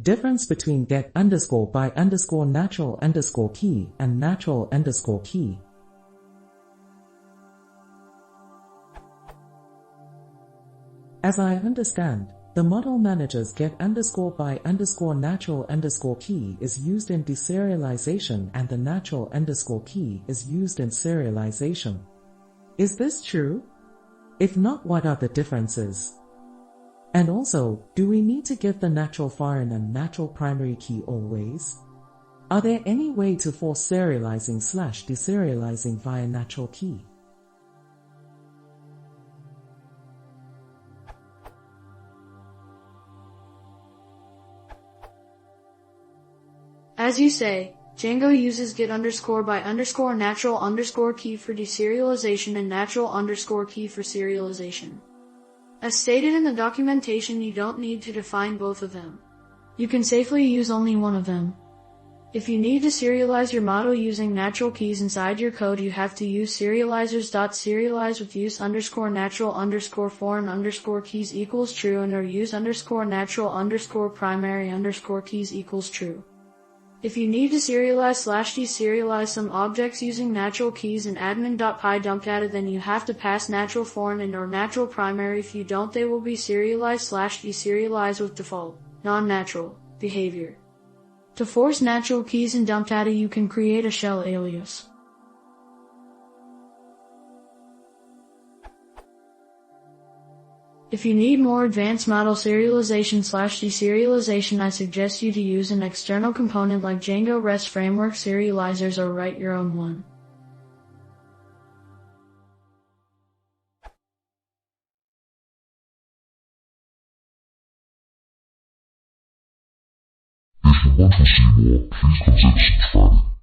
Difference between get underscore by underscore natural underscore key and natural underscore key. As I understand, the model manager's get underscore by underscore natural underscore key is used in deserialization and the natural underscore key is used in serialization. Is this true? If not, what are the differences? And also, do we need to give the natural foreign and natural primary key always? Are there any way to force serializing/deserializing via natural key? As you say, Django uses get underscore by underscore natural underscore key for deserialization and natural underscore key for serialization. As stated in the documentation, you don't need to define both of them. You can safely use only one of them. If you need to serialize your model using natural keys inside your code, you have to use serializers.serialize with use underscore natural underscore foreign underscore keys equals true and or use underscore natural underscore primary underscore keys equals true. If you need to serialize/deserialize some objects using natural keys in admin.py dump data, then you have to pass natural foreign and or natural primary. If you don't, they will be serialized/deserialized with default, non-natural, behavior. To force natural keys in dump data, you can create a shell alias. If you need more advanced model serialization/deserialization, I suggest you to use an external component like Django REST Framework Serializers or write your own one. If you want to see more, please consider subscribing.